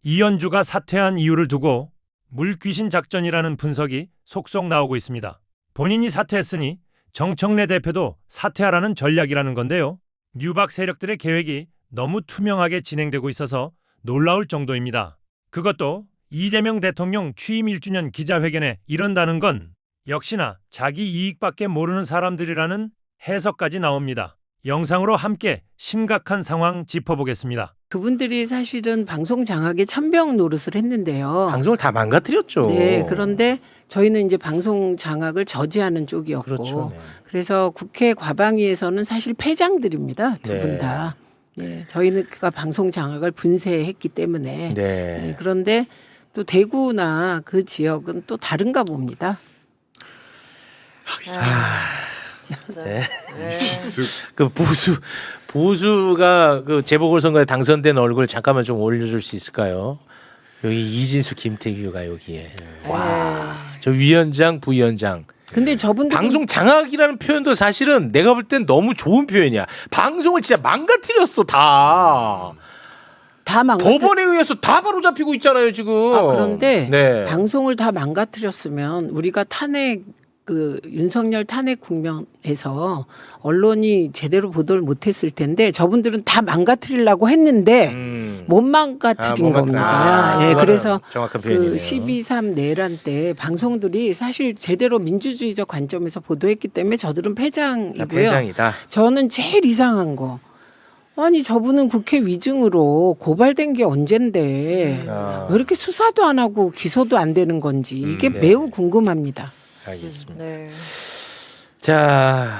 이현주가 사퇴한 이유를 두고 물귀신 작전이라는 분석이 속속 나오고 있습니다. 본인이 사퇴했으니 정청래 대표도 사퇴하라는 전략이라는 건데요. 뉴박 세력들의 계획이 너무 투명하게 진행되고 있어서 놀라울 정도입니다. 그것도 이재명 대통령 취임 1주년 기자회견에 이런다는 건 역시나 자기 이익밖에 모르는 사람들이라는 해석까지 나옵니다. 영상으로 함께 심각한 상황 짚어보겠습니다. 그분들이 사실은 방송 장악에 천병 노릇을 했는데요. 방송을 다 망가뜨렸죠. 네, 그런데 저희는 이제 방송 장악을 저지하는 쪽이었고, 그렇죠. 네. 그래서 국회 과방위에서는 사실 패장들입니다. 두 분 다. 네, 저희는 그가 방송 장악을 분쇄했기 때문에. 네, 그런데 또 대구나 그 지역은 또 다른가 봅니다. 네. 그 보수가 그 재보궐선거에 당선된 얼굴 잠깐만 좀 올려줄 수 있을까요? 여기 이진수, 김태규가 여기에. 와, 저 위원장, 부위원장. 근데 저분들 방송 장악이라는 표현도 사실은 내가 볼 땐 너무 좋은 표현이야. 방송을 진짜 망가뜨렸어 다. 법원에 의해서 다 바로 잡히고 있잖아요 지금. 그런데 네. 방송을 다 망가뜨렸으면 우리가 윤석열 탄핵 국면에서 언론이 제대로 보도를 못했을 텐데 저분들은 다 망가뜨리려고 했는데 못 망가뜨린 겁니다. 예, 그래서 그 12.3 내란 때 방송들이 사실 제대로 민주주의적 관점에서 보도했기 때문에 저들은 패장이고요. 패장이다. 저는 제일 이상한 거. 아니 저분은 국회 위증으로 고발된 게 언젠데 왜 이렇게 수사도 안 하고 기소도 안 되는 건지 이게 매우 궁금합니다. 알겠습니다. 네. 자,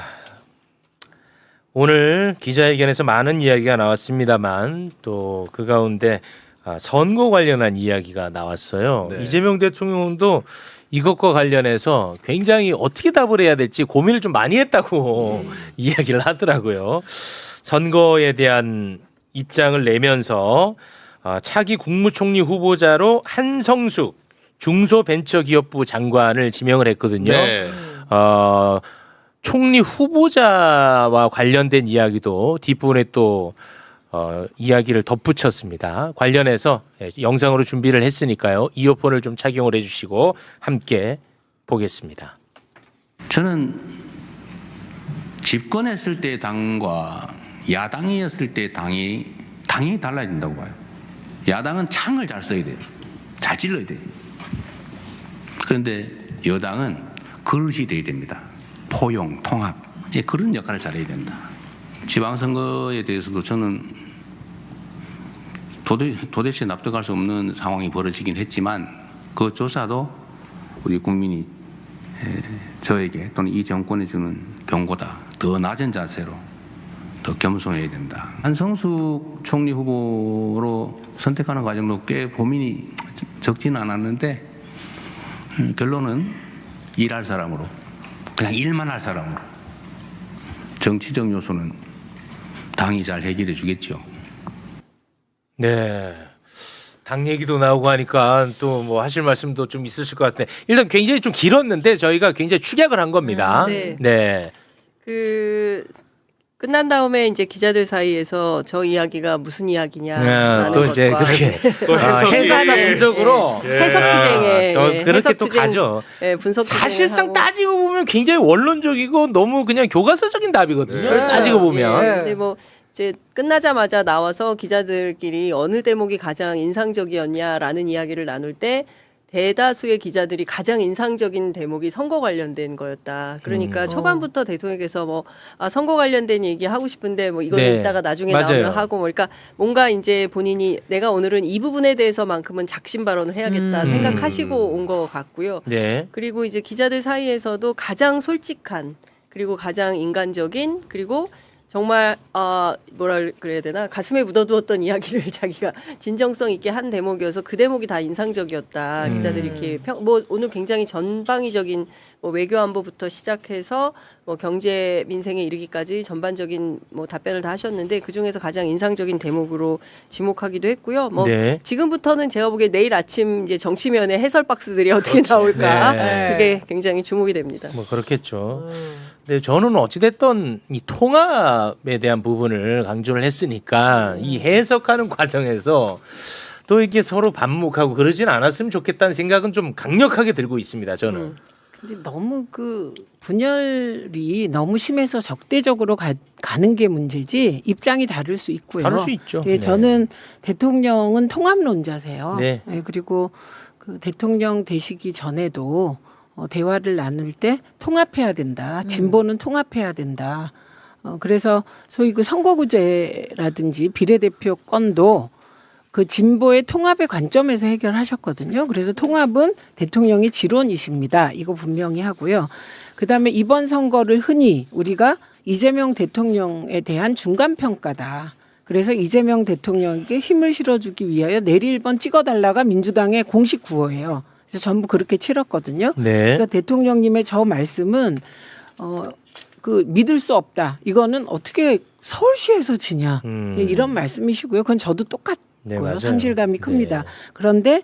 오늘 기자회견에서 많은 이야기가 나왔습니다만 또 그 가운데 선거 관련한 이야기가 나왔어요. 네. 이재명 대통령도 이것과 관련해서 굉장히 어떻게 답을 해야 될지 고민을 좀 많이 했다고 이야기를 하더라고요. 선거에 대한 입장을 내면서 차기 국무총리 후보자로 한성숙 중소벤처기업부 장관을 지명을 했거든요. 네. 총리 후보자와 관련된 이야기도 뒷부분에 또 이야기를 덧붙였습니다. 관련해서 영상으로 준비를 했으니까요. 이어폰을 좀 착용을 해주시고 함께 보겠습니다. 저는 집권했을 때 당과 야당이었을 때 당이 당연히 달라야 된다고 봐요. 야당은 창을 잘 써야 돼요. 잘 찔러야 돼요. 그런데 여당은 그릇이 돼야 됩니다. 포용, 통합, 그런 역할을 잘해야 된다. 지방선거에 대해서도 저는 도대체 납득할 수 없는 상황이 벌어지긴 했지만 그조차도 우리 국민이 저에게 또는 이 정권에 주는 경고다. 더 낮은 자세로 더 겸손해야 된다. 한성숙 총리 후보로 선택하는 과정도 꽤 고민이 적지는 않았는데 결론은 일할 사람으로 그냥 일만 할 사람으로 정치적 요소는 당이 잘 해결해 주겠죠. 네. 당 얘기도 나오고 하니까 또 뭐 하실 말씀도 좀 있으실 것 같은데 일단 굉장히 좀 길었는데 저희가 굉장히 축약을 한 겁니다. 네. 끝난 다음에 이제 기자들 사이에서 저 이야기가 무슨 이야기냐라는 또 것과 이제 그렇게 해석하다 분석으로 해석 투쟁에 그렇게 해석 또 투쟁, 가죠. 분석 사실상 따지고 보면 굉장히 원론적이고 너무 그냥 교과서적인 답이거든요. 그렇죠. 따지고 보면. 근데 뭐 이제 끝나자마자 나와서 기자들끼리 어느 대목이 가장 인상적이었냐라는 이야기를 나눌 때 대다수의 기자들이 가장 인상적인 대목이 선거 관련된 거였다. 그러니까 초반부터 대통령께서 선거 관련된 얘기 하고 싶은데 이거는 이따가 나중에 맞아요. 나오면 하고 그러니까 뭔가 이제 본인이 내가 오늘은 이 부분에 대해서만큼은 작심 발언을 해야겠다 생각하시고 온 것 같고요. 네. 그리고 이제 기자들 사이에서도 가장 솔직한 그리고 가장 인간적인 그리고 정말 뭐라 그래야 되나 가슴에 묻어두었던 이야기를 자기가 진정성 있게 한 대목이어서 그 대목이 다 인상적이었다. 기자들이 이렇게 오늘 굉장히 전방위적인 외교안보부터 시작해서 경제 민생에 이르기까지 전반적인 답변을 다 하셨는데 그 중에서 가장 인상적인 대목으로 지목하기도 했고요. 지금부터는 제가 보기에 내일 아침 이제 정치면에 해설 박스들이 어떻게 나올까 그게 굉장히 주목이 됩니다. 그렇겠죠. 근데 저는 어찌됐든 이 통합에 대한 부분을 강조를 했으니까 이 해석하는 과정에서 또 이게 서로 반목하고 그러진 않았으면 좋겠다는 생각은 좀 강력하게 들고 있습니다. 저는. 근데 너무 그 분열이 너무 심해서 적대적으로 가는 게 문제지 입장이 다를 수 있고요. 다를 수 있죠. 예, 네. 저는 대통령은 통합론자세요. 네. 예, 그리고 그 대통령 되시기 전에도 대화를 나눌 때 통합해야 된다. 진보는 통합해야 된다. 그래서 소위 그 선거구제라든지 비례대표 건도 그 진보의 통합의 관점에서 해결하셨거든요. 그래서 통합은 대통령의 지론이십니다. 이거 분명히 하고요. 그다음에 이번 선거를 흔히 우리가 이재명 대통령에 대한 중간평가다. 그래서 이재명 대통령에게 힘을 실어주기 위하여 내리 1번 찍어달라가 민주당의 공식 구호예요. 그래서 전부 그렇게 치렀거든요. 네. 그래서 대통령님의 저 말씀은 그 믿을 수 없다. 이거는 어떻게 서울시에서 지냐. 이런 말씀이시고요. 그건 저도 똑같고요. 네, 맞아요. 상실감이 큽니다. 네. 그런데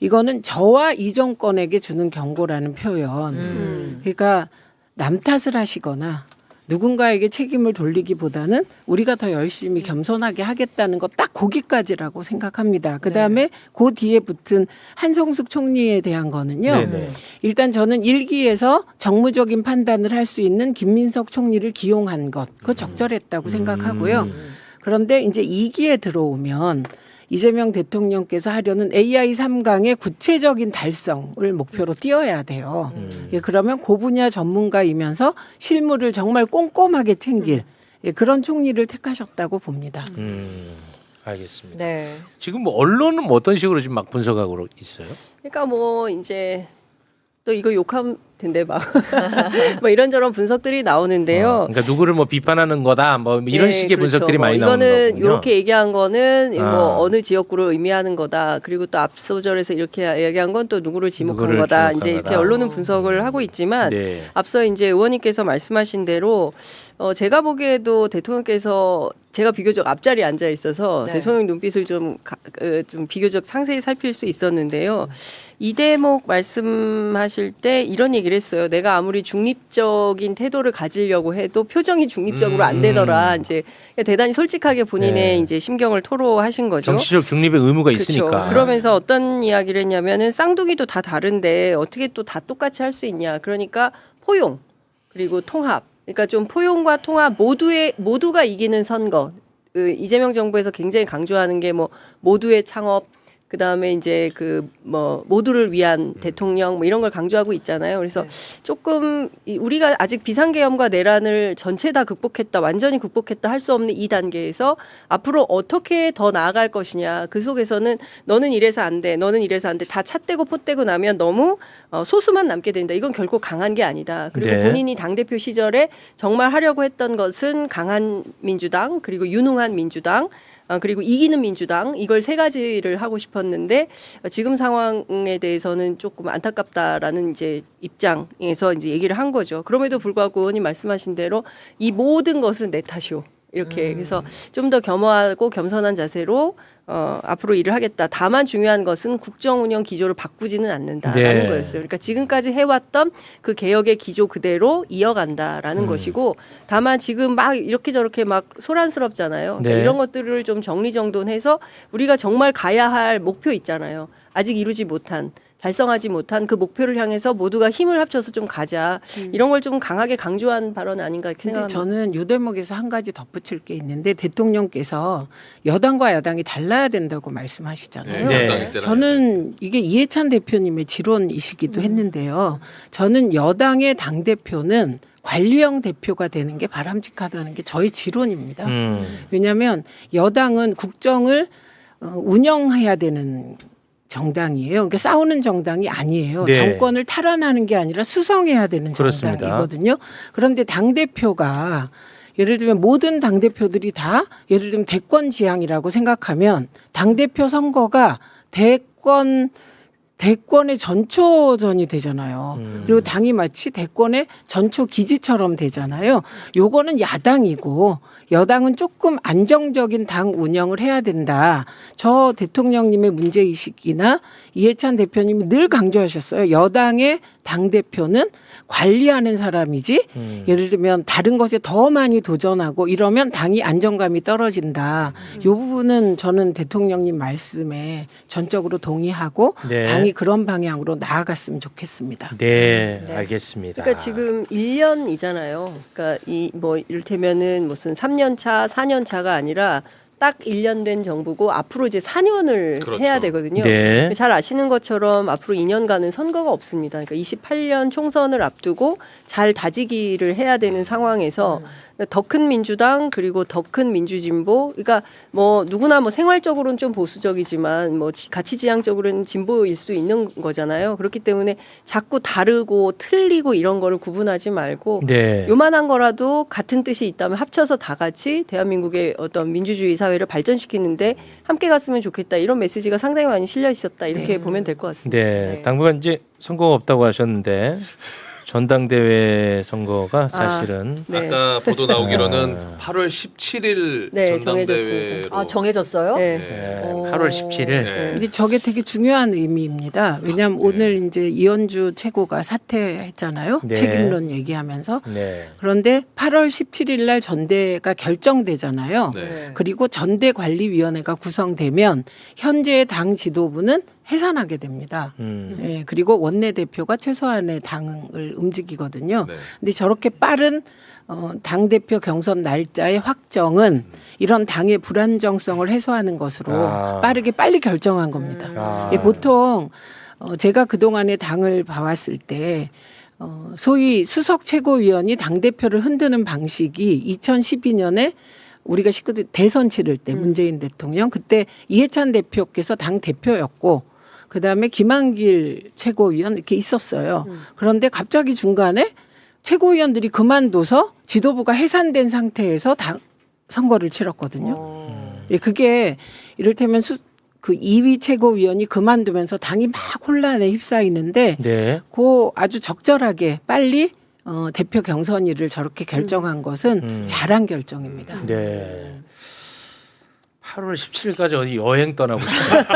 이거는 저와 이 정권에게 주는 경고라는 표현. 그러니까 남 탓을 하시거나 누군가에게 책임을 돌리기보다는 우리가 더 열심히 겸손하게 하겠다는 거 딱 거기까지라고 생각합니다. 그다음에 그 뒤에 붙은 한성숙 총리에 대한 거는요. 네네. 일단 저는 1기에서 정무적인 판단을 할 수 있는 김민석 총리를 기용한 것 그거 적절했다고 생각하고요. 그런데 이제 2기에 들어오면 이재명 대통령께서 하려는 AI 3강의 구체적인 달성을 목표로 띄어야 돼요. 예, 그러면 그 분야 전문가이면서 실무를 정말 꼼꼼하게 챙길 그런 총리를 택하셨다고 봅니다. 알겠습니다. 네. 지금 뭐 언론은 뭐 어떤 식으로 지금 막 분석하고 있어요? 그러니까 뭐 이제 또 이거 욕하면 된대 막 뭐 이런저런 분석들이 나오는데요. 그러니까 누구를 뭐 비판하는 거다, 뭐 이런 네, 식의 그렇죠. 분석들이 많이 이거는 나오는 거군요. 이렇게 얘기한 거는 아. 뭐 어느 지역구를 의미하는 거다. 그리고 또 앞소절에서 이렇게 얘기한 건 또 누구를 지목한 누구를 거다. 지목한 이제 이렇게 거다. 언론은 분석을 하고 있지만 네. 앞서 이제 의원님께서 말씀하신 대로 제가 보기에도 대통령께서 제가 비교적 앞자리에 앉아 있어서 네. 대통령 눈빛을 좀 비교적 상세히 살필 수 있었는데요. 이 대목 말씀하실 때 이런 얘기를 했어요. 내가 아무리 중립적인 태도를 가지려고 해도 표정이 중립적으로 안 되더라. 이제 대단히 솔직하게 본인의 네. 이제 심경을 토로하신 거죠. 정치적 중립의 의무가 그렇죠. 있으니까. 그러면서 어떤 이야기를 했냐면은 쌍둥이도 다 다른데 어떻게 또 다 똑같이 할 수 있냐. 그러니까 포용 그리고 통합. 그러니까 좀 포용과 통합 모두가 이기는 선거. 이재명 정부에서 굉장히 강조하는 게 뭐 모두의 창업, 그 다음에 이제 그 뭐 모두를 위한 대통령 뭐 이런 걸 강조하고 있잖아요. 그래서 네. 조금 우리가 아직 비상계엄과 내란을 전체 다 극복했다, 완전히 극복했다 할 수 없는 이 단계에서 앞으로 어떻게 더 나아갈 것이냐. 그 속에서는 너는 이래서 안 돼, 너는 이래서 안 돼. 다 찻대고 포대고 나면 너무 소수만 남게 된다. 이건 결코 강한 게 아니다. 그리고 네. 본인이 당대표 시절에 정말 하려고 했던 것은 강한 민주당 그리고 유능한 민주당 그리고 이기는 민주당 이걸 세 가지를 하고 싶었는데 지금 상황에 대해서는 조금 안타깝다라는 이제 입장에서 이제 얘기를 한 거죠. 그럼에도 불구하고 의원님 말씀하신 대로 이 모든 것은 내 탓이오. 이렇게 그래서 좀 더 겸허하고 겸손한 자세로 앞으로 일을 하겠다. 다만 중요한 것은 국정 운영 기조를 바꾸지는 않는다라는 네. 거였어요. 그러니까 지금까지 해왔던 그 개혁의 기조 그대로 이어간다라는 것이고 다만 지금 막 이렇게 저렇게 막 소란스럽잖아요. 그러니까 네. 이런 것들을 좀 정리정돈해서 우리가 정말 가야 할 목표 있잖아요. 아직 이루지 못한 달성하지 못한 그 목표를 향해서 모두가 힘을 합쳐서 좀 가자. 이런 걸 좀 강하게 강조한 발언 아닌가 이렇게 근데 생각합니다. 저는 이 대목에서 한 가지 덧붙일 게 있는데 대통령께서 여당과 야당이 달라야 된다고 말씀하시잖아요. 네. 저는 이게 이해찬 대표님의 지론이시기도 했는데요. 저는 여당의 당대표는 관리형 대표가 되는 게 바람직하다는 게 저의 지론입니다. 왜냐하면 여당은 국정을 운영해야 되는 정당이에요. 그러니까 싸우는 정당이 아니에요. 네. 정권을 탈환하는 게 아니라 수성해야 되는 그렇습니다. 정당이거든요. 그런데 당대표가 예를 들면 모든 당대표들이 다 예를 들면 대권 지향이라고 생각하면 당대표 선거가 대권의 전초전이 되잖아요. 그리고 당이 마치 대권의 전초 기지처럼 되잖아요. 요거는 야당이고 여당은 조금 안정적인 당 운영을 해야 된다. 저 대통령님의 문제의식이나 이해찬 대표님이 늘 강조하셨어요. 여당의 당대표는 관리하는 사람이지 예를 들면 다른 것에 더 많이 도전하고 이러면 당이 안정감이 떨어진다. 이 부분은 저는 대통령님 말씀에 전적으로 동의하고 네. 당이 그런 방향으로 나아갔으면 좋겠습니다. 네, 네. 알겠습니다. 그러니까 지금 1년이잖아요. 그러니까 이 뭐 이를테면은 무슨 3년 차, 4년 차가 아니라 딱 1년 된 정부고 앞으로 이제 4년을 그렇죠. 해야 되거든요. 네. 잘 아시는 것처럼 앞으로 2년간은 선거가 없습니다. 그러니까 28년 총선을 앞두고 잘 다지기를 해야 되는 상황에서 더 큰 민주당 그리고 더 큰 민주진보, 그러니까 뭐 누구나 뭐 생활적으로는 좀 보수적이지만 뭐 가치지향적으로는 진보일 수 있는 거잖아요. 그렇기 때문에 자꾸 다르고 틀리고 이런 거를 구분하지 말고 네. 요만한 거라도 같은 뜻이 있다면 합쳐서 다 같이 대한민국의 어떤 민주주의 사회를 발전시키는데 함께 갔으면 좋겠다. 이런 메시지가 상당히 많이 실려 있었다. 이렇게 보면 될 것 같습니다. 네. 당분간 이제 선거가 없다고 하셨는데 전당대회 선거가 사실은 네. 아까 보도 나오기로는 아. 8월 17일 네, 전당대회로 정해졌습니다. 아, 정해졌어요? 네. 네, 어. 8월 17일. 네. 근데 저게 되게 중요한 의미입니다. 왜냐하면 오늘 이제 이현주 최고가 사퇴했잖아요. 네. 책임론 얘기하면서. 네. 그런데 8월 17일 날 전대가 결정되잖아요. 네. 그리고 전대관리위원회가 구성되면 현재의 당 지도부는 해산하게 됩니다. 예, 그리고 원내대표가 최소한의 당을 움직이거든요. 네. 근데 저렇게 빠른 당대표 경선 날짜의 확정은 이런 당의 불안정성을 해소하는 것으로 아. 빠르게 빨리 결정한 겁니다. 아. 예, 보통 제가 그동안의 당을 봐왔을 때 소위 수석 최고위원이 당대표를 흔드는 방식이 2012년에 우리가 식구들 대선 치를 때 문재인 대통령 그때 이해찬 대표께서 당 대표였고 그다음에 김한길 최고위원 이렇게 있었어요. 그런데 갑자기 중간에 최고위원들이 그만둬서 지도부가 해산된 상태에서 당 선거를 치렀거든요. 예, 그게 이를테면 그 2위 최고위원이 그만두면서 당이 막 혼란에 휩싸이는데 네. 그 아주 적절하게 빨리 대표 경선일을 저렇게 결정한 것은 잘한 결정입니다. 네. 8월 17일까지 어디 여행 떠나고 싶어요. 네.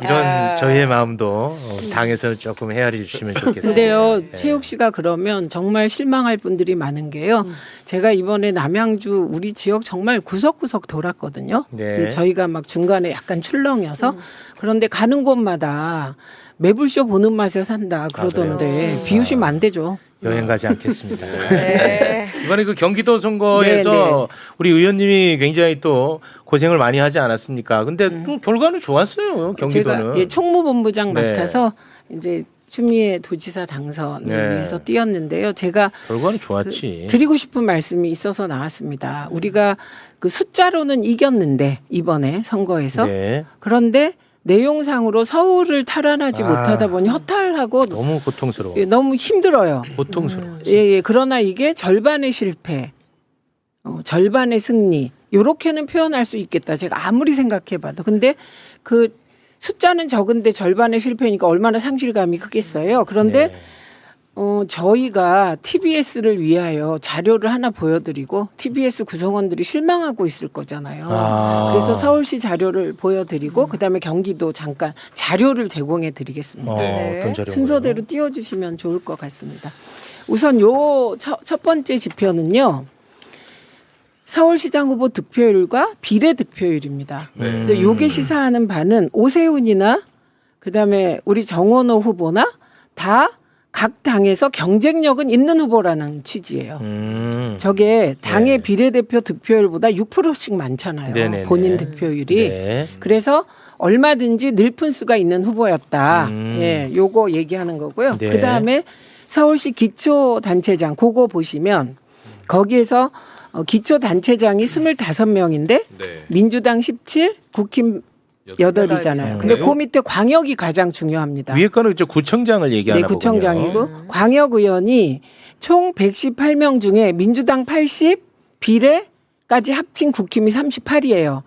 이런 저희의 마음도 당에서 조금 헤아려 주시면 좋겠습니다. 근데요, 네. 최욱 씨가 그러면 정말 실망할 분들이 많은 게요. 제가 이번에 남양주 우리 지역 정말 구석구석 돌았거든요. 네. 저희가 막 중간에 약간 출렁여서 그런데 가는 곳마다 매불쇼 보는 맛에 산다 그러던데 맞아요. 비우시면 안 되죠. 여행 가지 않겠습니다. 네. 이번에 그 경기도 선거에서 우리 의원님이 굉장히 또 고생을 많이 하지 않았습니까? 근데 또 결과는 좋았어요. 경기도는. 제가 예, 총무본부장 네. 맡아서 이제 추미애 도지사 당선을 네. 위해서 뛰었는데요. 제가 결과는 좋았지. 드리고 싶은 말씀이 있어서 나왔습니다. 우리가 그 숫자로는 이겼는데 이번에 선거에서 네. 그런데 내용상으로 서울을 탈환하지 아. 못하다 보니 허탈하고 너무 고통스러워. 예, 너무 힘들어요. 고통스러워. 예, 그러나 이게 절반의 실패, 절반의 승리 요렇게는 표현할 수 있겠다. 제가 아무리 생각해봐도. 근데 그 숫자는 적은데 절반의 실패니까 얼마나 상실감이 크겠어요. 그런데 네. 저희가 TBS를 위하여 자료를 하나 보여드리고 TBS 구성원들이 실망하고 있을 거잖아요. 아. 그래서 서울시 자료를 보여드리고 그다음에 경기도 잠깐 자료를 제공해드리겠습니다. 네. 어떤 자료예요? 순서대로 띄워주시면 좋을 것 같습니다. 우선 요 첫 번째 지표는요. 서울시장 후보 득표율과 비례 득표율입니다. 그래서 요게 시사하는 바는 오세훈이나 그다음에 우리 정원호 후보나 다 각 당에서 경쟁력은 있는 후보라는 취지예요. 저게 당의 네. 비례대표 득표율보다 6%씩 많잖아요. 네네네. 본인 득표율이. 네. 그래서 얼마든지 늘픈 수가 있는 후보였다. 예, 요거 얘기하는 거고요. 네. 그다음에 서울시 기초단체장 그거 보시면 거기에서 기초단체장이 25명인데 네. 민주당 17, 국힘 8이잖아요. 근데 그 밑에 광역이 가장 중요합니다. 위에 거는 저 구청장을 얘기하나 네, 구청장이고 보군요. 광역의원이 총 118명 중에 민주당 80, 비례까지 합친 국힘이 38이에요.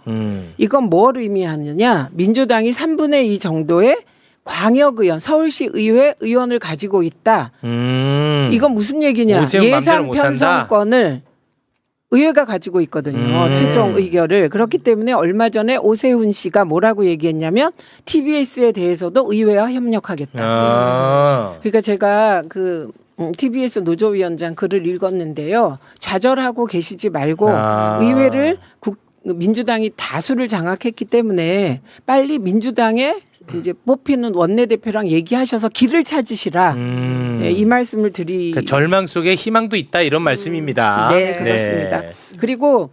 이건 뭘 의미하느냐? 민주당이 3분의 2 정도의 광역의원, 서울시 의회 의원을 가지고 있다. 이건 무슨 얘기냐? 오세훈 맘대로 예산 못한다. 편성권을 의회가 가지고 있거든요. 최종 의결을. 그렇기 때문에 얼마 전에 오세훈 씨가 뭐라고 얘기했냐면 TBS에 대해서도 의회와 협력하겠다. 그러니까 제가 그 TBS 노조위원장 글을 읽었는데요. 좌절하고 계시지 말고 의회를 민주당이 다수를 장악했기 때문에 빨리 민주당에 이제 뽑히는 원내대표랑 얘기하셔서 길을 찾으시라. 네, 이 말씀을 그 절망 속에 희망도 있다 이런 말씀입니다. 네, 그렇습니다. 그리고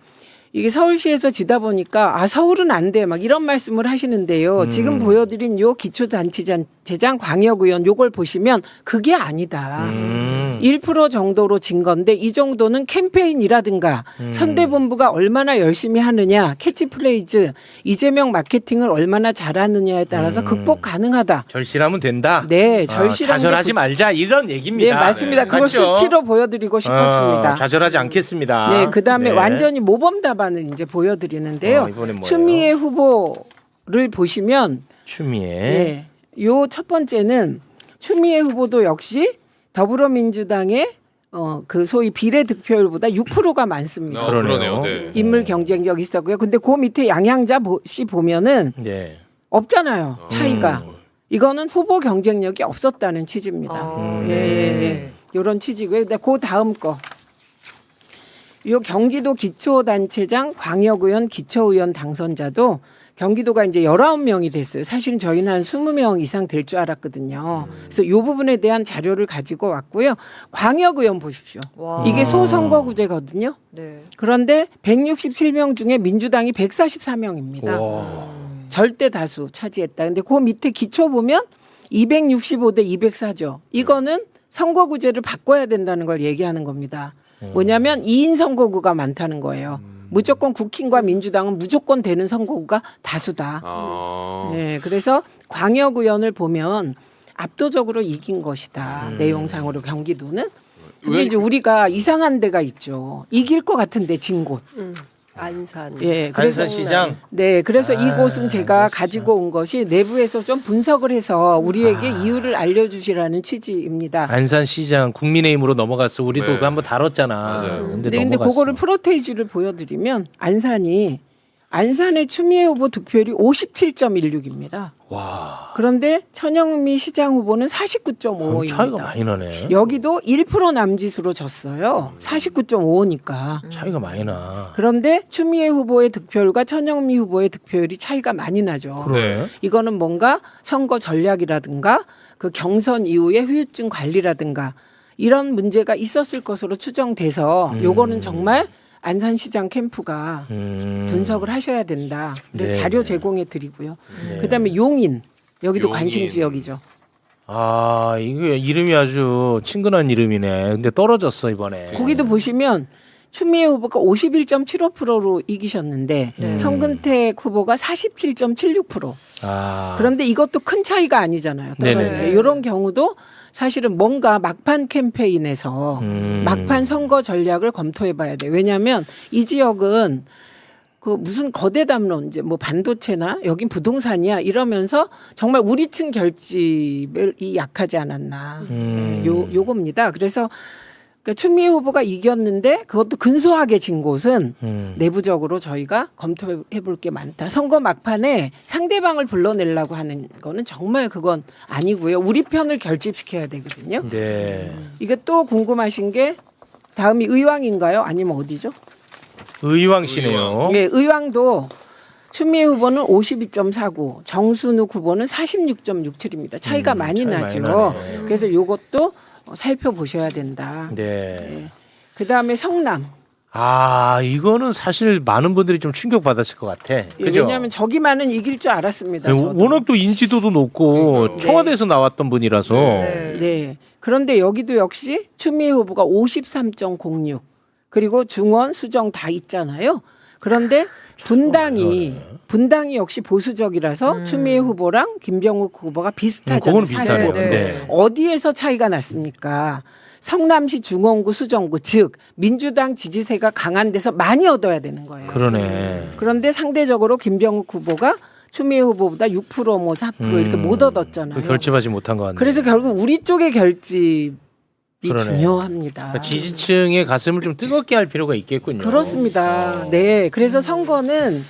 이게 서울시에서 지다 보니까 서울은 안 돼 막 이런 말씀을 하시는데요. 지금 보여드린 요 기초단체장 광역의원 요걸 보시면 그게 아니다. 1% 정도로 진 건데 이 정도는 캠페인이라든가 선대본부가 얼마나 열심히 하느냐, 캐치프레이즈, 이재명 마케팅을 얼마나 잘하느냐에 따라서 극복 가능하다. 절실하면 된다. 네, 절실한 좌절하지 말자 이런 얘기입니다. 네, 맞습니다. 그걸 맞죠? 수치로 보여드리고 싶었습니다. 좌절하지 않겠습니다. 네, 그다음에 네. 완전히 모범 답안을 이제 보여드리는데요. 이번엔 뭐예요? 추미애 후보를 보시면 추미애. 네, 요 첫 번째는 추미애 후보도 역시 더불어민주당의 그 소위 비례 득표율보다 6%가 많습니다. 그러네요. 네. 인물 경쟁력 있었고요. 근데 그 밑에 양양자 씨 보면은 네. 없잖아요. 차이가. 이거는 후보 경쟁력이 없었다는 취지입니다. 예. 이런 취지고요. 근데 그 다음 거. 요 경기도 기초단체장 광역의원 기초의원 당선자도 경기도가 이제 19명이 됐어요. 사실은 저희는 한 20명 이상 될 줄 알았거든요. 그래서 이 부분에 대한 자료를 가지고 왔고요. 광역의원 보십시오. 와. 이게 소선거구제거든요. 네. 그런데 167명 중에 민주당이 144명입니다. 절대 다수 차지했다. 근데 그 밑에 기초 보면 265대 204죠. 이거는 선거구제를 바꿔야 된다는 걸 얘기하는 겁니다. 뭐냐면 2인 선거구가 많다는 거예요. 무조건 국힘과 민주당은 무조건 되는 선거구가 다수다. 네, 그래서 광역의원을 보면 압도적으로 이긴 것이다. 내용상으로 경기도는. 근데 이제 우리가 이상한 데가 있죠. 이길 것 같은데 진 곳. 안산. 예, 그래서 안산시장. 네, 그래서 이곳은 제가 가지고 온 것이 내부에서 좀 분석을 해서 우리에게 이유를 알려주시라는 취지입니다. 안산시장 국민의힘으로 넘어갔어. 우리도 네. 그거 한번 다뤘잖아. 맞아요. 근데 네, 근데 넘어갔어. 그거를 프로테이지를 보여드리면 안산의 추미애 후보 득표율이 57.16입니다. 와. 그런데 천영미 시장 후보는 49.55입니다. 차이가 많이 나네. 여기도 1% 남짓으로 졌어요. 49.55니까. 차이가 많이 나. 그런데 추미애 후보의 득표율과 천영미 후보의 득표율이 차이가 많이 나죠. 그래. 이거는 뭔가 선거 전략이라든가 그 경선 이후의 후유증 관리라든가 이런 문제가 있었을 것으로 추정돼서 요거는 정말 안산시장 캠프가 분석을 하셔야 된다. 그래서 네. 자료 제공해 드리고요. 네. 그다음에 용인 여기도 용인. 관심 지역이죠. 아, 이거 이름이 아주 친근한 이름이네. 근데 떨어졌어 이번에. 거기도 보시면 추미애 후보가 51.75%로 이기셨는데 현근택 후보가 47.76%. 아. 그런데 이것도 큰 차이가 아니잖아요. 떨어지게. 네네. 이런 경우도 사실은 뭔가 막판 캠페인에서 막판 선거 전략을 검토해 봐야 돼요. 왜냐하면 이 지역은 그 무슨 거대 담론 이제 뭐 반도체나 여긴 부동산이야 이러면서 정말 우리층 결집이 약하지 않았나. 요겁니다. 그래서 그러니까 추미애 후보가 이겼는데 그것도 근소하게 진 곳은 내부적으로 저희가 검토해 볼 게 많다. 선거 막판에 상대방을 불러내려고 하는 거는 정말 그건 아니고요. 우리 편을 결집시켜야 되거든요. 네. 이게 또 궁금하신 게 다음이 의왕인가요? 아니면 어디죠? 의왕시네요. 네, 의왕도 추미애 후보는 52.49, 정순욱 후보는 46.67입니다. 차이가 많이 차이 나죠. 많이 나네. 그래서 이것도 살펴보셔야 된다. 네. 그다음에 성남. 아, 이거는 사실 많은 분들이 좀 충격받았을 것 같아. 예, 그죠? 왜냐하면 저기만은 이길 줄 알았습니다. 저도. 워낙 또 인지도도 높고 그러니까요. 청와대에서 나왔던 분이라서. 네. 네. 그런데 여기도 역시 추미애 후보가 53.06 그리고 중원 수정 다 있잖아요. 그런데 분당이 역시 보수적이라서 추미애 후보랑 김병욱 후보가 비슷하잖아요. 그거는 비슷한 사실은. 것 같은데. 네. 어디에서 차이가 났습니까? 성남시 중원구 수정구 즉 민주당 지지세가 강한 데서 많이 얻어야 되는 거예요. 그러네. 그런데 상대적으로 김병욱 후보가 추미애 후보보다 6% 뭐 4% 이렇게 못 얻었잖아요. 결집하지 못한 것 같네요. 그래서 결국 우리 쪽의 결집이 그러네. 중요합니다. 그러니까 지지층의 가슴을 좀 뜨겁게 할 필요가 있겠군요. 그렇습니다. 네, 그래서 선거는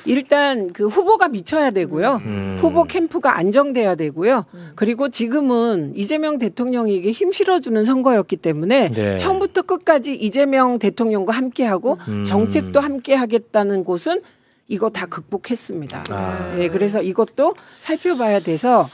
일단 그 후보가 미쳐야 되고요. 후보 캠프가 안정돼야 되고요. 그리고 지금은 이재명 대통령에게 힘 실어주는 선거였기 때문에 네. 처음부터 끝까지 이재명 대통령과 함께하고 정책도 함께하겠다는 곳은 이거 다 극복했습니다. 네, 그래서 이것도 살펴봐야 돼서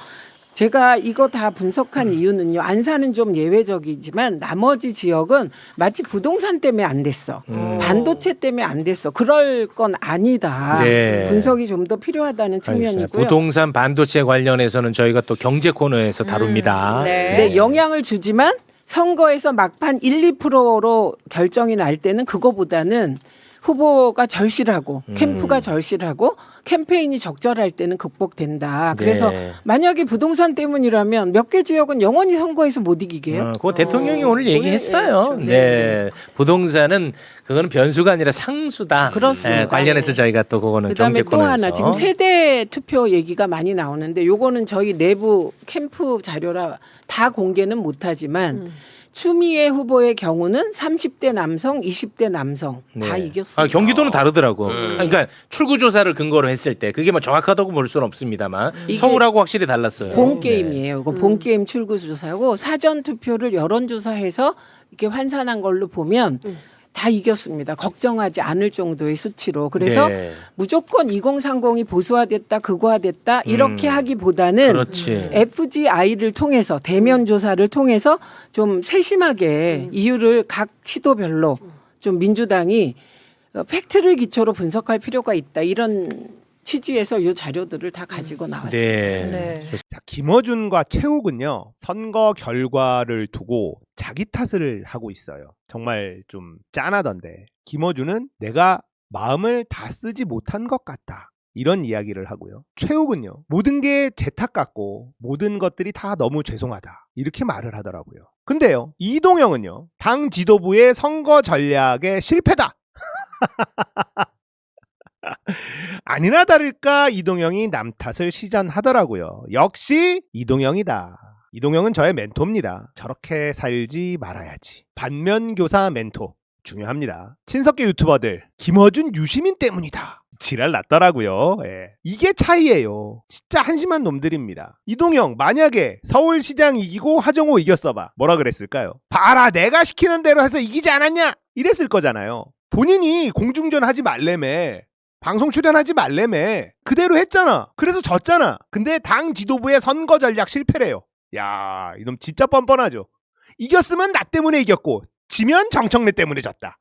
제가 이거 다 분석한 이유는요. 안산은 좀 예외적이지만 나머지 지역은 마치 부동산 때문에 안 됐어. 반도체 때문에 안 됐어. 그럴 건 아니다. 네. 분석이 좀 더 필요하다는 측면이고요. 부동산 반도체 관련해서는 저희가 또 경제 코너에서 다룹니다. 네, 영향을 주지만 선거에서 막판 1, 2%로 결정이 날 때는 그거보다는 후보가 절실하고 캠프가 절실하고 캠페인이 적절할 때는 극복된다. 그래서 네. 만약에 부동산 때문이라면 몇 개 지역은 영원히 선거에서 못 이기게 해요. 그거 대통령이 오늘 얘기했어요. 그렇죠. 네. 부동산은 그거는 변수가 아니라 상수다. 그렇습니다. 네, 관련해서 저희가 또 그거는 그다음에 경제 또 코너에서 하나 지금 세대 투표 얘기가 많이 나오는데 요거는 저희 내부 캠프 자료라 다 공개는 못하지만 추미애 후보의 경우는 30대 남성, 20대 남성 다 네. 이겼습니다. 아, 경기도는 다르더라고. 그러니까 출구조사를 근거로 했을 때 그게 뭐 정확하다고 볼 수는 없습니다.만 이게 서울하고 확실히 달랐어요. 본 네. 게임이에요. 이거 본 게임 출구 조사고 사전 투표를 여론조사해서 이렇게 환산한 걸로 보면 다 이겼습니다. 걱정하지 않을 정도의 수치로. 그래서 네. 무조건 2030이 보수화됐다, 극우화됐다 이렇게 하기보다는 그렇지. FGI를 통해서 대면 조사를 통해서 좀 세심하게 이유를 각 시도별로 좀 민주당이 팩트를 기초로 분석할 필요가 있다. 이런 취지에서 이 자료들을 다 가지고 나왔습니다. 네. 자, 김어준과 최욱은요 선거 결과를 두고 자기 탓을 하고 있어요. 정말 좀 짠하던데 김어준은 내가 마음을 다 쓰지 못한 것 같다 이런 이야기를 하고요. 최욱은요 모든 게 제 탓 같고 모든 것들이 다 너무 죄송하다 이렇게 말을 하더라고요. 근데요 이동영은요 당 지도부의 선거 전략의 실패다 아니나 다를까 이동영이 남 탓을 시전하더라고요. 역시 이동영이다. 이동영은 저의 멘토입니다. 저렇게 살지 말아야지. 반면교사 멘토 중요합니다. 친석계 유튜버들 김어준 유시민 때문이다. 지랄 났더라고요. 예. 이게 차이예요. 진짜 한심한 놈들입니다. 이동영 만약에 서울시장 이기고 하정우 이겼어봐. 뭐라 그랬을까요? 봐라 내가 시키는 대로 해서 이기지 않았냐? 이랬을 거잖아요. 본인이 공중전 하지 말래매. 방송 출연하지 말래매. 그대로 했잖아. 그래서 졌잖아. 근데 당 지도부의 선거 전략 실패래요. 야, 이놈 진짜 뻔뻔하죠. 이겼으면 나 때문에 이겼고 지면 정청래 때문에 졌다.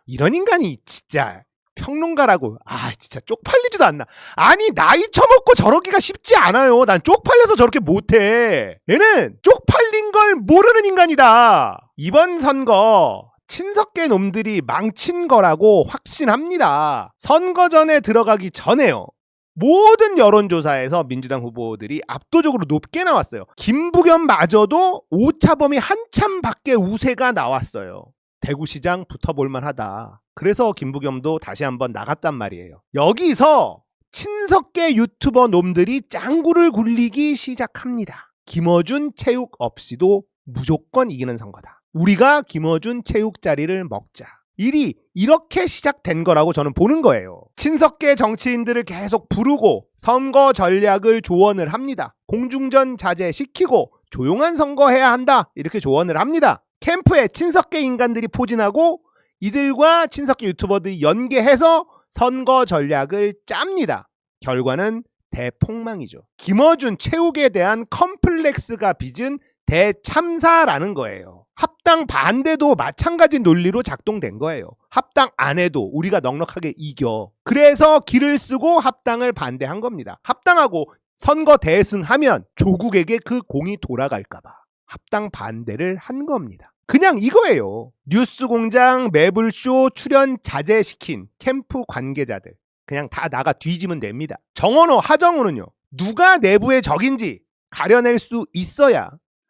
이런 인간이 진짜 평론가라고 진짜 쪽팔리지도 않나. 아니 나이 처먹고 저러기가 쉽지 않아요. 난 쪽팔려서 저렇게 못해. 얘는 쪽팔린 걸 모르는 인간이다. 이번 선거 친석계 놈들이 망친 거라고 확신합니다. 선거 전에 들어가기 전에요. 모든 여론조사에서 민주당 후보들이 압도적으로 높게 나왔어요. 김부겸마저도 오차범위 한참 밖에 우세가 나왔어요. 대구시장 붙어볼만 하다. 그래서 김부겸도 다시 한번 나갔단 말이에요. 여기서 친석계 유튜버 놈들이 짱구를 굴리기 시작합니다. 김어준, 최욱 없이도 무조건 이기는 선거다. 우리가 김어준, 최욱 자리를 먹자. 일이 이렇게 시작된 거라고 저는 보는 거예요. 친석계 정치인들을 계속 부르고 선거 전략을 조언을 합니다. 공중전 자제시키고 조용한 선거 해야 한다. 이렇게 조언을 합니다. 캠프에 친석계 인간들이 포진하고 이들과 친석계 유튜버들이 연계해서 선거 전략을 짭니다. 결과는 대폭망이죠. 김어준, 최욱에 대한 컴플렉스가 빚은 대참사라는 거예요. 합당 반대도 마찬가지 논리로 작동된 거예요. 합당 안 해도 우리가 넉넉하게 이겨. 그래서 기를 쓰고 합당을 반대한 겁니다. 합당하고 선거 대승하면 조국에게 그 공이 돌아갈까 봐 합당 반대를 한 겁니다. 그냥 이거예요. 뉴스공장 매불쇼 출연 자제시킨 캠프 관계자들 그냥 다 나가 뒤지면 됩니다. 정원호, 하정우는요. 누가 내부의 적인지 가려낼 수 있어야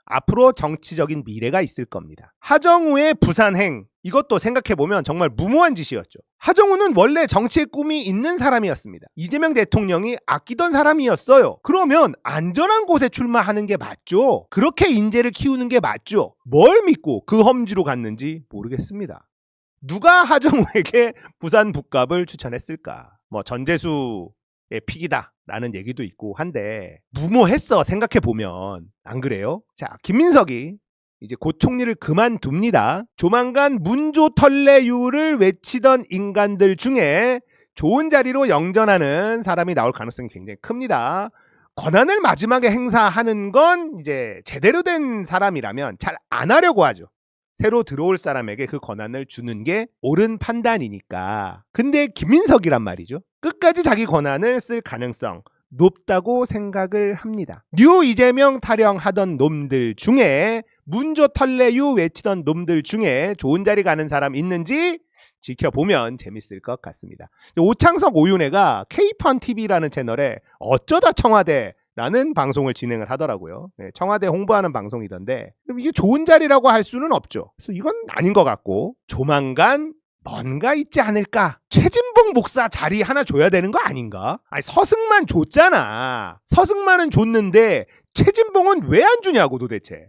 앞으로 정치적인 미래가 있을 겁니다. 하정우의 부산행, 이것도 생각해보면 정말 무모한 짓이었죠. 하정우는 원래 정치의 꿈이 있는 사람이었습니다. 이재명 대통령이 아끼던 사람이었어요. 그러면 안전한 곳에 출마하는 게 맞죠. 그렇게 인재를 키우는 게 맞죠. 뭘 믿고 그 험지로 갔는지 모르겠습니다. 누가 하정우에게 부산 북갑을 추천했을까? 뭐 전재수의 픽이다 라는 얘기도 있고 한데 무모했어 생각해보면. 안 그래요? 자, 김민석이 이제 곧 총리를 그만둡니다. 조만간 문조털레유를 외치던 인간들 중에 좋은 자리로 영전하는 사람이 나올 가능성이 굉장히 큽니다. 권한을 마지막에 행사하는 건 이제 제대로 된 사람이라면 잘 안 하려고 하죠. 새로 들어올 사람에게 그 권한을 주는 게 옳은 판단이니까. 근데 김민석이란 말이죠. 끝까지 자기 권한을 쓸 가능성 높다고 생각을 합니다. 뉴 이재명 타령하던 놈들 중에 문조털레유 외치던 놈들 중에 좋은 자리 가는 사람 있는지 지켜보면 재밌을 것 같습니다. 오창석 오윤혜가 K펀TV라는 채널에 어쩌다 청와대라는 방송을 진행을 하더라고요. 네, 청와대 홍보하는 방송이던데 이게 좋은 자리라고 할 수는 없죠. 그래서 이건 아닌 것 같고 조만간 뭔가 있지 않을까? 최진봉 목사 자리 하나 줘야 되는 거 아닌가? 아니 서승만 줬잖아. 서승만은 줬는데 최진봉은 왜 안 주냐고 도대체.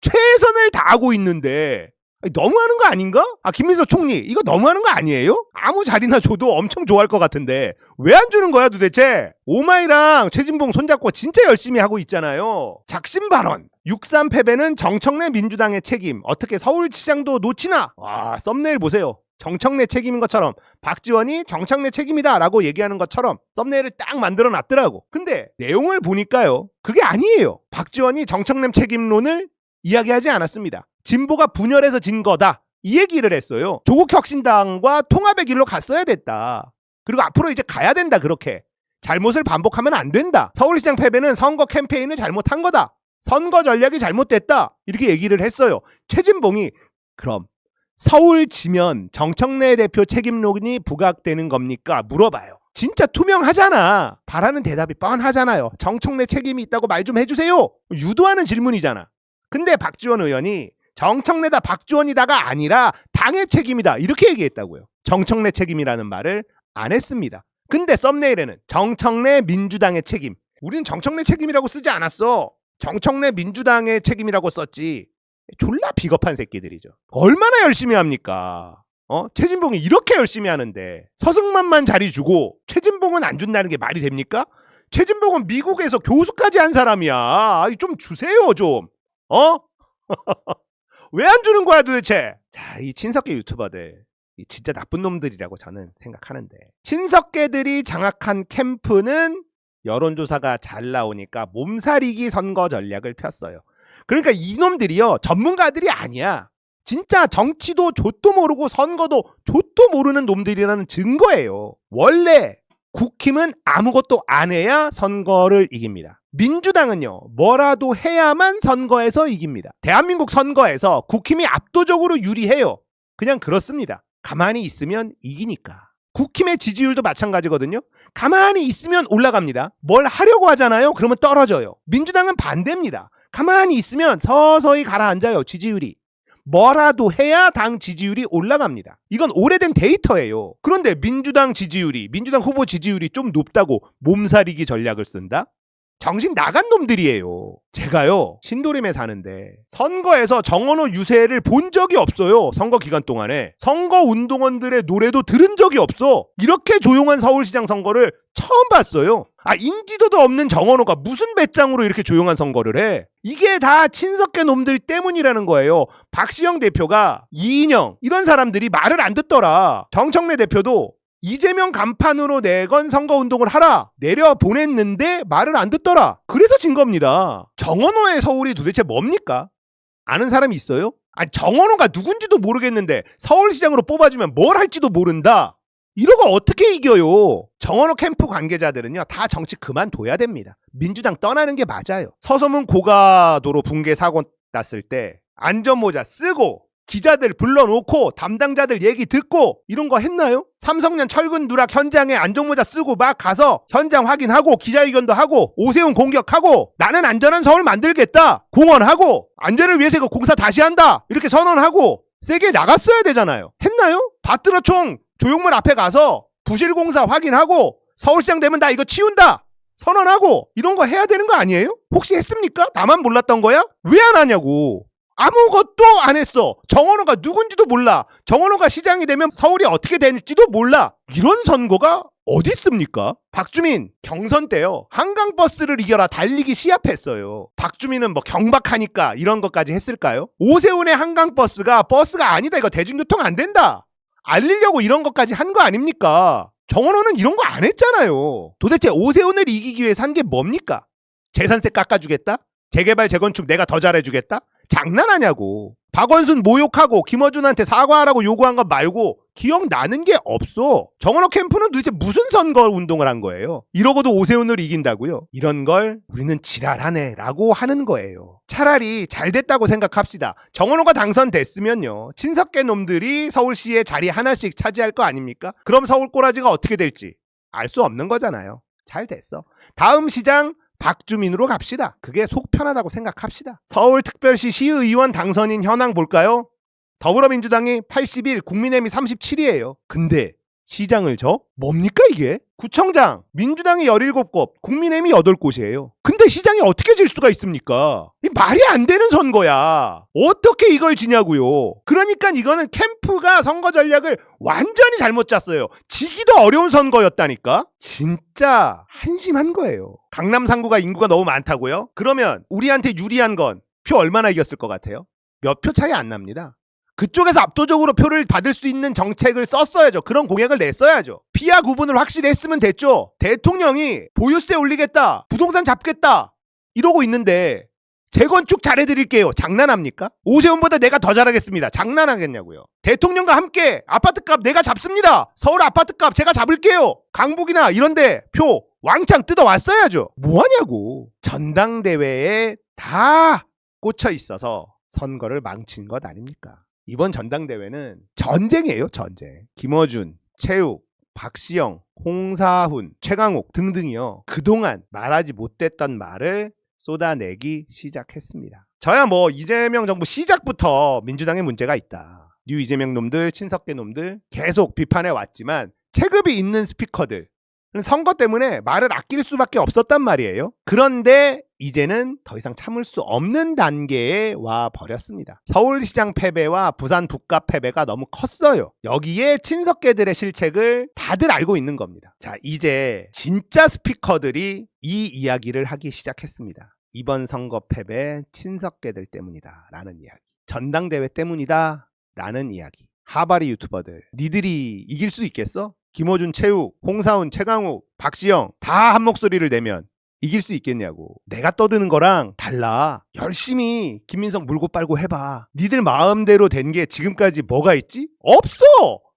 최선을 다하고 있는데 아니, 너무하는 거 아닌가? 아 김민석 총리 이거 너무하는 거 아니에요? 아무 자리나 줘도 엄청 좋아할 것 같은데 왜 안 주는 거야 도대체? 오마이랑 최진봉 손잡고 진짜 열심히 하고 있잖아요. 작심 발언. 6.3 패배는 정청래 민주당의 책임. 어떻게 서울시장도 놓치나? 와 썸네일 보세요. 정청래 책임인 것처럼 박지원이 정청래 책임이다 라고 얘기하는 것처럼 썸네일을 딱 만들어 놨더라고. 근데 내용을 보니까요 그게 아니에요. 박지원이 정청래 책임론을 이야기하지 않았습니다. 진보가 분열해서 진 거다 이 얘기를 했어요. 조국 혁신당과 통합의 길로 갔어야 됐다. 그리고 앞으로 이제 가야 된다. 그렇게 잘못을 반복하면 안 된다. 서울시장 패배는 선거 캠페인을 잘못한 거다. 선거 전략이 잘못됐다. 이렇게 얘기를 했어요. 최진봉이 그럼 서울 지면 정청래 대표 책임론이 부각되는 겁니까? 물어봐요. 진짜 투명하잖아. 바라는 대답이 뻔하잖아요. 정청래 책임이 있다고 말 좀 해주세요. 유도하는 질문이잖아. 근데 박지원 의원이 정청래다 박지원이다가 아니라 당의 책임이다 이렇게 얘기했다고요. 정청래 책임이라는 말을 안 했습니다. 근데 썸네일에는 정청래 민주당의 책임. 우린 정청래 책임이라고 쓰지 않았어. 정청래 민주당의 책임이라고 썼지. 졸라 비겁한 새끼들이죠. 얼마나 열심히 합니까? 최진봉이 이렇게 열심히 하는데 서승만만 자리 주고 최진봉은 안 준다는 게 말이 됩니까? 최진봉은 미국에서 교수까지 한 사람이야. 좀 주세요 좀. 왜 안 주는 거야 도대체? 자, 이 친석계 유튜버들 진짜 나쁜 놈들이라고 저는 생각하는데 친석계들이 장악한 캠프는 여론조사가 잘 나오니까 몸살이기 선거 전략을 폈어요. 그러니까 이놈들이요 전문가들이 아니야. 진짜 정치도 좆도 모르고 선거도 좆도 모르는 놈들이라는 증거예요. 원래 국힘은 아무것도 안 해야 선거를 이깁니다. 민주당은요 뭐라도 해야만 선거에서 이깁니다. 대한민국 선거에서 국힘이 압도적으로 유리해요. 그냥 그렇습니다. 가만히 있으면 이기니까. 국힘의 지지율도 마찬가지거든요. 가만히 있으면 올라갑니다. 뭘 하려고 하잖아요. 그러면 떨어져요. 민주당은 반대입니다. 가만히 있으면 서서히 가라앉아요. 지지율이. 뭐라도 해야 당 지지율이 올라갑니다. 이건 오래된 데이터예요. 그런데 민주당 후보 지지율이 좀 높다고 몸살이기 전략을 쓴다? 정신 나간 놈들이에요. 제가요 신도림에 사는데 선거에서 정원호 유세를 본 적이 없어요. 선거 기간 동안에. 선거 운동원들의 노래도 들은 적이 없어. 이렇게 조용한 서울시장 선거를 처음 봤어요. 인지도도 없는 정원호가 무슨 배짱으로 이렇게 조용한 선거를 해. 이게 다 친석계 놈들 때문이라는 거예요. 박시영 대표가 이인영 이런 사람들이 말을 안 듣더라. 정청래 대표도 이재명 간판으로 내건 선거운동을 하라 내려보냈는데 말을 안 듣더라. 그래서 진 겁니다. 정원호의 서울이 도대체 뭡니까? 아는 사람이 있어요? 정원호가 누군지도 모르겠는데 서울시장으로 뽑아주면 뭘 할지도 모른다. 이러고 어떻게 이겨요? 정원호 캠프 관계자들은요 다 정치 그만둬야 됩니다. 민주당 떠나는 게 맞아요. 서소문 고가도로 붕괴 사고 났을 때 안전모자 쓰고 기자들 불러놓고 담당자들 얘기 듣고 이런 거 했나요? 삼성년 철근 누락 현장에 안전모자 쓰고 막 가서 현장 확인하고 기자회견도 하고 오세훈 공격하고 나는 안전한 서울 만들겠다 공언하고 안전을 위해서 이거 공사 다시 한다 이렇게 선언하고 세게 나갔어야 되잖아요. 했나요? 받들어총 조형물 앞에 가서 부실공사 확인하고 서울시장 되면 나 이거 치운다 선언하고 이런 거 해야 되는 거 아니에요? 혹시 했습니까? 나만 몰랐던 거야? 왜 안 하냐고. 아무것도 안 했어. 정원호가 누군지도 몰라. 정원호가 시장이 되면 서울이 어떻게 될지도 몰라. 이런 선거가 어디 있습니까? 박주민 경선 때요. 한강버스를 이겨라 달리기 시합했어요. 박주민은 뭐 경박하니까 이런 것까지 했을까요? 오세훈의 한강버스가 버스가 아니다. 이거 대중교통 안 된다. 알리려고 이런 것까지 한 거 아닙니까? 정원호는 이런 거 안 했잖아요. 도대체 오세훈을 이기기 위해서 한 게 뭡니까? 재산세 깎아주겠다? 재개발 재건축 내가 더 잘해주겠다? 장난하냐고. 박원순 모욕하고 김어준한테 사과하라고 요구한 것 말고 기억나는 게 없어. 정원호 캠프는 도대체 무슨 선거 운동을 한 거예요? 이러고도 오세훈을 이긴다고요? 이런 걸 우리는 지랄하네 라고 하는 거예요. 차라리 잘 됐다고 생각합시다. 정원호가 당선됐으면요. 친석계 놈들이 서울시에 자리 하나씩 차지할 거 아닙니까? 그럼 서울 꼬라지가 어떻게 될지 알 수 없는 거잖아요. 잘 됐어. 다음 시장 박주민으로 갑시다. 그게 속 편하다고 생각합시다. 서울특별시 시의원 당선인 현황 볼까요? 더불어민주당이 81, 국민의힘이 37이에요. 근데 시장을 져? 뭡니까 이게? 구청장 민주당이 17곳, 국민의힘이 8곳이에요. 근데 시장이 어떻게 질 수가 있습니까? 이 말이 안 되는 선거야. 어떻게 이걸 지냐고요. 그러니까 이거는 캠프가 선거 전략을 완전히 잘못 짰어요. 지기도 어려운 선거였다니까. 진짜 한심한 거예요. 강남 3구가 인구가 너무 많다고요? 그러면 우리한테 유리한 건 표 얼마나 이겼을 것 같아요? 몇 표 차이 안 납니다. 그쪽에서 압도적으로 표를 받을 수 있는 정책을 썼어야죠. 그런 공약을 냈어야죠. 비하 구분을 확실히 했으면 됐죠. 대통령이 보유세 올리겠다, 부동산 잡겠다 이러고 있는데 재건축 잘해드릴게요. 장난합니까? 오세훈보다 내가 더 잘하겠습니다. 장난하겠냐고요. 대통령과 함께 아파트값 내가 잡습니다. 서울 아파트값 제가 잡을게요. 강북이나 이런데 표 왕창 뜯어왔어야죠. 뭐하냐고. 전당대회에 다 꽂혀 있어서 선거를 망친 것 아닙니까? 이번 전당대회는 전쟁이에요. 전쟁. 김어준, 최욱, 박시영, 홍사훈, 최강욱 등등이요. 그동안 말하지 못했던 말을 쏟아내기 시작했습니다. 저야 뭐 이재명 정부 시작부터 민주당에 문제가 있다. 뉴 이재명 놈들, 친석계 놈들 계속 비판해 왔지만 체급이 있는 스피커들 선거 때문에 말을 아낄 수밖에 없었단 말이에요. 그런데 이제는 더 이상 참을 수 없는 단계에 와 버렸습니다. 서울시장 패배와 부산 북갑 패배가 너무 컸어요. 여기에 친석계들의 실책을 다들 알고 있는 겁니다. 자, 이제 진짜 스피커들이 이 이야기를 하기 시작했습니다. 이번 선거 패배 친석계들 때문이다 라는 이야기. 전당대회 때문이다 라는 이야기. 하바리 유튜버들 니들이 이길 수 있겠어? 김어준, 최욱, 홍사훈, 최강욱, 박시영 다 한 목소리를 내면 이길 수 있겠냐고. 내가 떠드는 거랑 달라. 열심히 김민석 물고 빨고 해봐. 니들 마음대로 된 게 지금까지 뭐가 있지? 없어.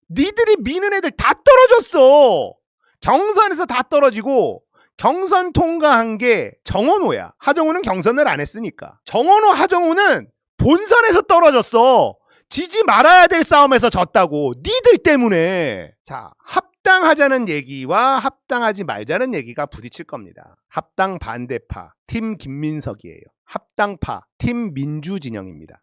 니들이 미는 애들 다 떨어졌어. 경선에서 다 떨어지고 경선 통과한 게 정원호야. 하정우는 경선을 안 했으니까. 정원호, 하정우는 본선에서 떨어졌어. 지지 말아야 될 싸움에서 졌다고. 니들 때문에. 자, 합당하자는 얘기와 합당하지 말자는 얘기가 부딪힐 겁니다. 합당 반대파 팀 김민석이에요. 합당파 팀 민주진영입니다.